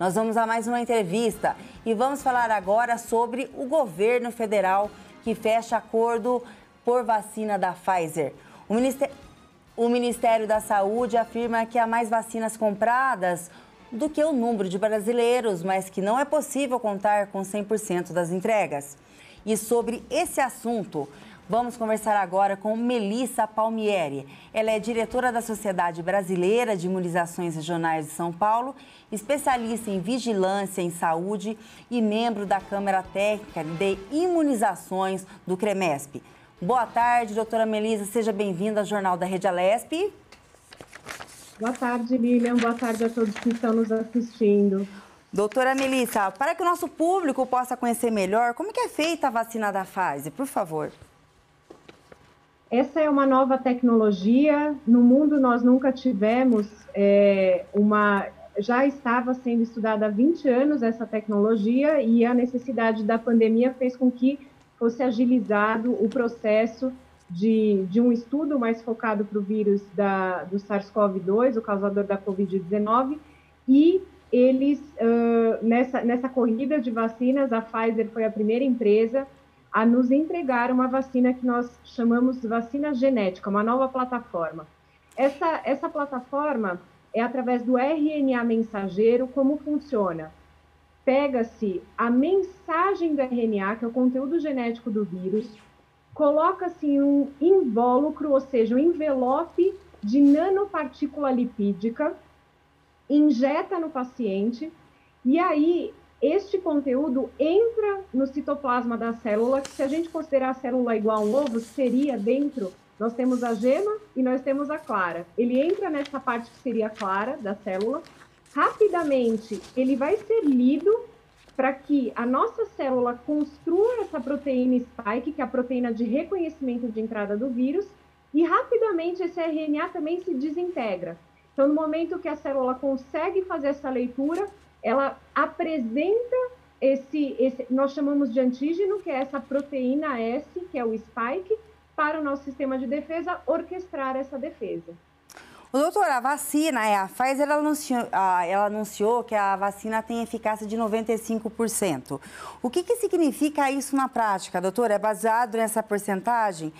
Nós vamos a mais uma entrevista e vamos falar agora sobre o governo federal que fecha acordo por vacina da Pfizer. O Ministério da Saúde afirma que há mais vacinas compradas do que o número de brasileiros, mas que não é possível contar com 100% das entregas. E sobre esse assunto, vamos conversar agora com Melissa Palmieri. Ela é diretora da Sociedade Brasileira de Imunizações Regionais de São Paulo, especialista em vigilância em saúde e membro da Câmara Técnica de Imunizações do CREMESP. Boa tarde, doutora Melissa, seja bem-vinda ao Jornal da Rede Alesp. Boa tarde, Lilian. Boa tarde a todos que estão nos assistindo. Doutora Melissa, para que o nosso público possa conhecer melhor, como que é feita a vacina da Pfizer, por favor? Essa é uma nova tecnologia. No mundo nós nunca tivemos já estava sendo estudada há 20 anos essa tecnologia e a necessidade da pandemia fez com que fosse agilizado o processo de um estudo mais focado para o vírus do SARS-CoV-2, o causador da Covid-19, e eles, nessa corrida de vacinas, a Pfizer foi a primeira empresa a nos entregar uma vacina que nós chamamos de vacina genética, uma nova plataforma. Essa plataforma é através do RNA mensageiro. Como funciona? Pega-se a mensagem do RNA, que é o conteúdo genético do vírus, coloca-se um invólucro, ou seja, um envelope de nanopartícula lipídica, injeta no paciente, e aí este conteúdo entra no citoplasma da célula, que se a gente considerar a célula igual a um ovo, seria dentro, nós temos a gema e nós temos a clara. Ele entra nessa parte que seria a clara da célula, rapidamente ele vai ser lido para que a nossa célula construa essa proteína spike, que é a proteína de reconhecimento de entrada do vírus, e rapidamente esse RNA também se desintegra. Então, no momento que a célula consegue fazer essa leitura, ela apresenta nós chamamos de antígeno, que é essa proteína S, que é o spike, para o nosso sistema de defesa orquestrar essa defesa. Doutora, a vacina, a Pfizer ela anunciou que a vacina tem eficácia de 95%. O que significa isso na prática, doutora? É baseado nessa porcentagem?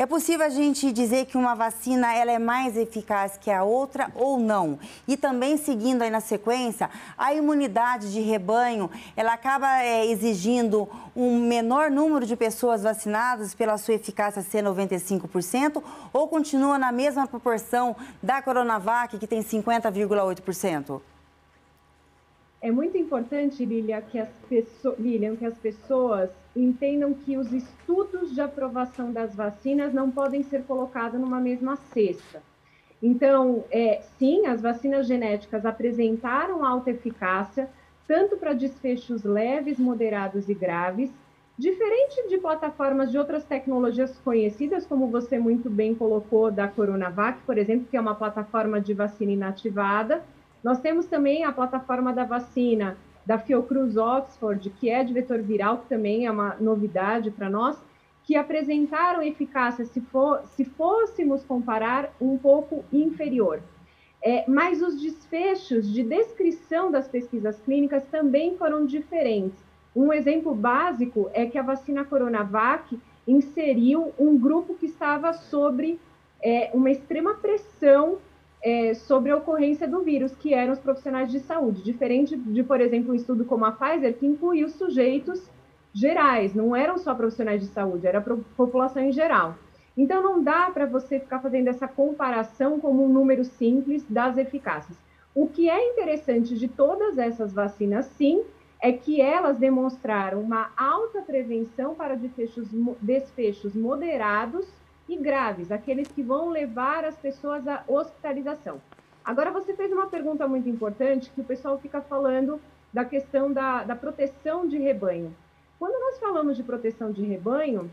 É possível a gente dizer que uma vacina ela é mais eficaz que a outra ou não? E também, seguindo aí na sequência, a imunidade de rebanho, ela acaba exigindo um menor número de pessoas vacinadas pela sua eficácia ser 95% ou continua na mesma proporção da Coronavac, que tem 50,8%? É muito importante, Lilian, que as pessoas entendam que os estudos de aprovação das vacinas não podem ser colocados numa mesma cesta. Então, sim, as vacinas genéticas apresentaram alta eficácia, tanto para desfechos leves, moderados e graves, diferente de plataformas de outras tecnologias conhecidas, como você muito bem colocou, da Coronavac, por exemplo, que é uma plataforma de vacina inativada. Nós temos também a plataforma da vacina da Fiocruz Oxford, que é de vetor viral, que também é uma novidade para nós, que apresentaram eficácia, se fôssemos comparar, um pouco inferior. Mas os desfechos de descrição das pesquisas clínicas também foram diferentes. Um exemplo básico é que a vacina Coronavac inseriu um grupo que estava sobre uma extrema pressão sobre a ocorrência do vírus, que eram os profissionais de saúde, diferente de, por exemplo, um estudo como a Pfizer, que incluiu sujeitos gerais, não eram só profissionais de saúde, era a população em geral. Então, não dá para você ficar fazendo essa comparação como um número simples das eficácias. O que é interessante de todas essas vacinas, sim, é que elas demonstraram uma alta prevenção para desfechos moderados e graves, aqueles que vão levar as pessoas à hospitalização. Agora, você fez uma pergunta muito importante, que o pessoal fica falando da questão da proteção de rebanho. Quando nós falamos de proteção de rebanho,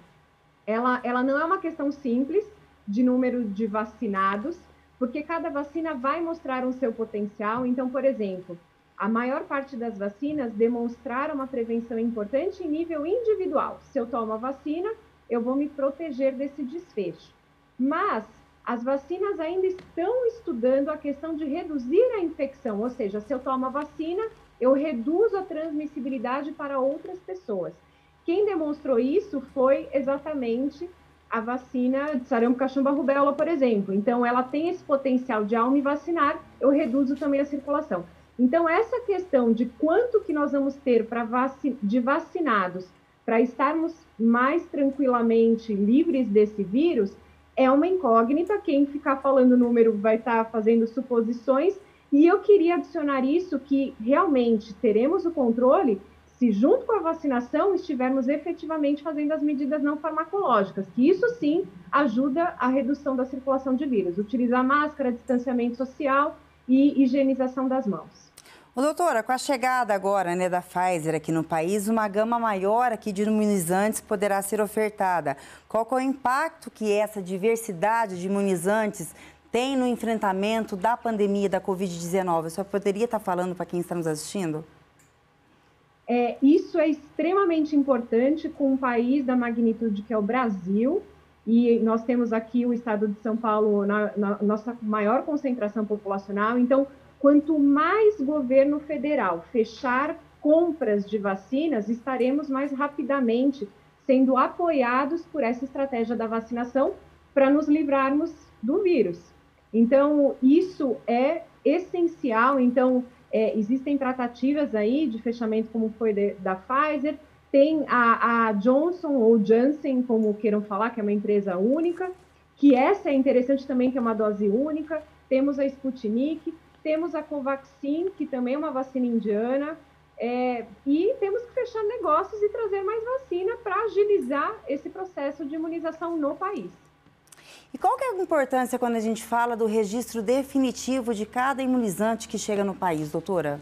ela não é uma questão simples de número de vacinados, porque cada vacina vai mostrar o seu potencial. Então, por exemplo, a maior parte das vacinas demonstraram uma prevenção importante em nível individual. Se eu tomo a vacina, eu vou me proteger desse desfecho. Mas as vacinas ainda estão estudando a questão de reduzir a infecção, ou seja, se eu tomo a vacina, eu reduzo a transmissibilidade para outras pessoas. Quem demonstrou isso foi exatamente a vacina de sarampo, cachumba, rubéola, por exemplo. Então, ela tem esse potencial de, ao me vacinar, eu reduzo também a circulação. Então, essa questão de quanto que nós vamos ter de vacinados para estarmos mais tranquilamente livres desse vírus é uma incógnita. Quem ficar falando número vai estar fazendo suposições. E eu queria adicionar isso, que realmente teremos o controle se junto com a vacinação estivermos efetivamente fazendo as medidas não farmacológicas, que isso sim ajuda a redução da circulação de vírus. Utilizar máscara, distanciamento social e higienização das mãos. Ô, doutora, com a chegada agora, né, da Pfizer aqui no país, uma gama maior aqui de imunizantes poderá ser ofertada. Qual é o impacto que essa diversidade de imunizantes tem no enfrentamento da pandemia da Covid-19? Você poderia estar falando para quem está nos assistindo? Isso é extremamente importante com um país da magnitude que é o Brasil, e nós temos aqui o estado de São Paulo na nossa maior concentração populacional. Então, quanto mais governo federal fechar compras de vacinas, estaremos mais rapidamente sendo apoiados por essa estratégia da vacinação para nos livrarmos do vírus. Então, isso é essencial. Então, existem tratativas aí de fechamento, como foi da Pfizer, tem a Johnson ou Janssen, como queiram falar, que é uma empresa única, que essa é interessante também, que é uma dose única. Temos a Sputnik, temos a Covaxin, que também é uma vacina indiana, e temos que fechar negócios e trazer mais vacina para agilizar esse processo de imunização no país. E qual que é a importância quando a gente fala do registro definitivo de cada imunizante que chega no país, doutora?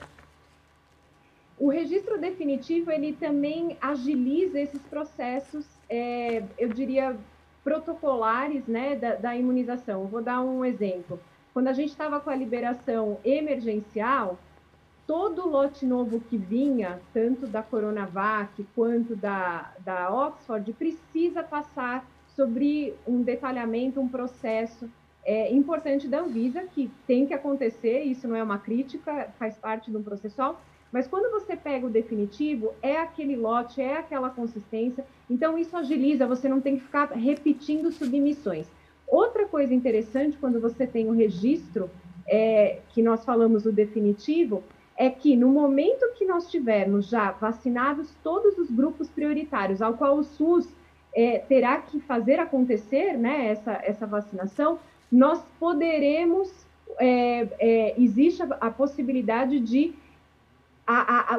O registro definitivo, ele também agiliza esses processos, eu diria, protocolares, né, da imunização. Eu vou dar um exemplo. Quando a gente estava com a liberação emergencial, todo lote novo que vinha, tanto da Coronavac quanto da Oxford, precisa passar sobre um detalhamento, um processo importante da Anvisa, que tem que acontecer. Isso não é uma crítica, faz parte de um processual, mas quando você pega o definitivo, é aquele lote, é aquela consistência, então isso agiliza, você não tem que ficar repetindo submissões. Outra coisa interessante, quando você tem o registro, que nós falamos o definitivo, é que no momento que nós tivermos já vacinados todos os grupos prioritários, ao qual o SUS terá que fazer acontecer, né, essa vacinação, nós poderemos, existe a possibilidade de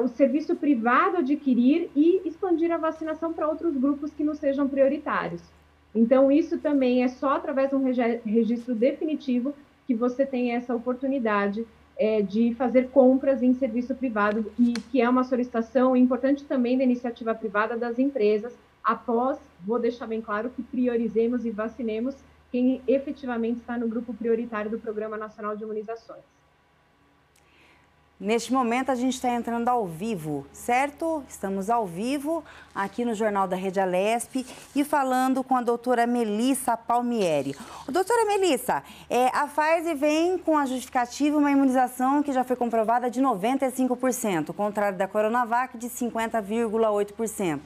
o serviço privado adquirir e expandir a vacinação para outros grupos que não sejam prioritários. Então, isso também é só através de um registro definitivo que você tem essa oportunidade de fazer compras em serviço privado, e que é uma solicitação importante também da iniciativa privada das empresas, após, vou deixar bem claro, que priorizemos e vacinemos quem efetivamente está no grupo prioritário do Programa Nacional de Imunizações. Neste momento, a gente está entrando ao vivo, certo? Estamos ao vivo aqui no Jornal da Rede Alesp e falando com a doutora Melissa Palmieri. Doutora Melissa, a Pfizer vem com a justificativa uma imunização que já foi comprovada de 95%, ao contrário da Coronavac de 50,8%.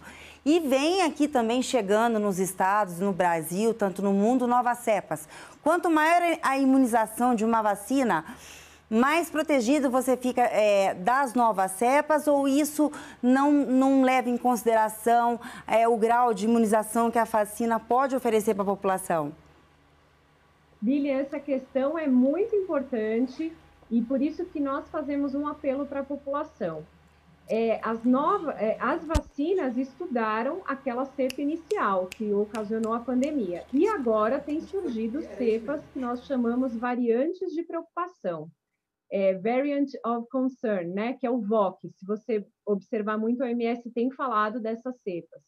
E vem aqui também chegando nos estados, no Brasil, tanto no mundo, novas cepas. Quanto maior a imunização de uma vacina, mais protegido você fica das novas cepas, ou isso não leva em consideração o grau de imunização que a vacina pode oferecer para a população? Lili, essa questão é muito importante e por isso que nós fazemos um apelo para a população. As vacinas estudaram aquela cepa inicial que ocasionou a pandemia e agora tem surgido cepas que nós chamamos variantes de preocupação. Variant of Concern, né, que é o VOC. Se você observar muito, a OMS tem falado dessas cepas.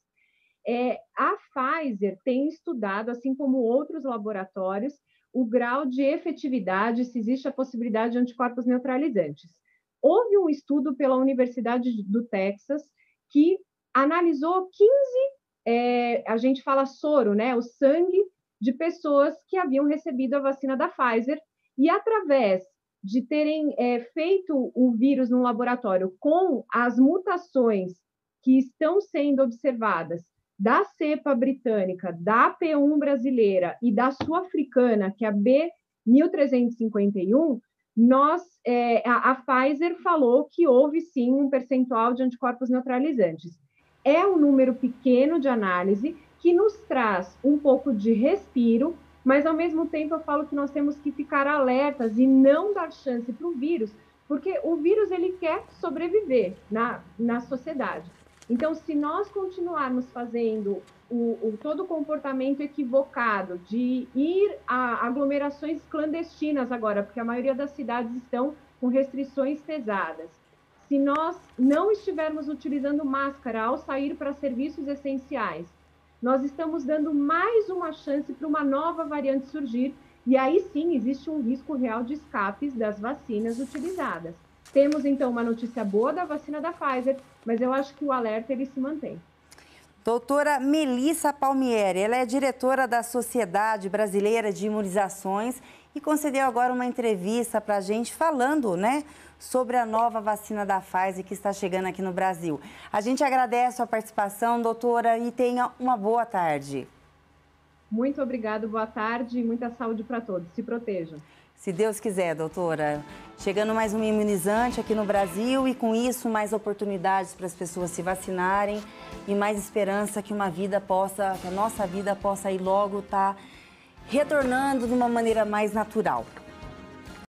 A Pfizer tem estudado, assim como outros laboratórios, o grau de efetividade, se existe a possibilidade de anticorpos neutralizantes. Houve um estudo pela Universidade do Texas que analisou 15, a gente fala soro, né, o sangue de pessoas que haviam recebido a vacina da Pfizer e através de terem feito o vírus no laboratório com as mutações que estão sendo observadas da cepa britânica, da P1 brasileira e da sul-africana, que é a B1351, a Pfizer falou que houve sim um percentual de anticorpos neutralizantes. É um número pequeno de análise que nos traz um pouco de respiro, mas ao mesmo tempo eu falo que nós temos que ficar alertas e não dar chance para o vírus, porque o vírus ele quer sobreviver na sociedade. Então, se nós continuarmos fazendo todo o comportamento equivocado de ir a aglomerações clandestinas agora, porque a maioria das cidades estão com restrições pesadas, se nós não estivermos utilizando máscara ao sair para serviços essenciais, nós estamos dando mais uma chance para uma nova variante surgir, e aí sim existe um risco real de escapes das vacinas utilizadas. Temos, então, uma notícia boa da vacina da Pfizer, mas eu acho que o alerta ele se mantém. Doutora Melissa Palmieri, ela é diretora da Sociedade Brasileira de Imunizações e concedeu agora uma entrevista para a gente falando, né, sobre a nova vacina da Pfizer que está chegando aqui no Brasil. A gente agradece a participação, doutora, e tenha uma boa tarde. Muito obrigada, boa tarde e muita saúde para todos. Se protejam. Se Deus quiser, doutora. Chegando mais um imunizante aqui no Brasil e com isso mais oportunidades para as pessoas se vacinarem e mais esperança que a nossa vida possa aí logo estar retornando de uma maneira mais natural.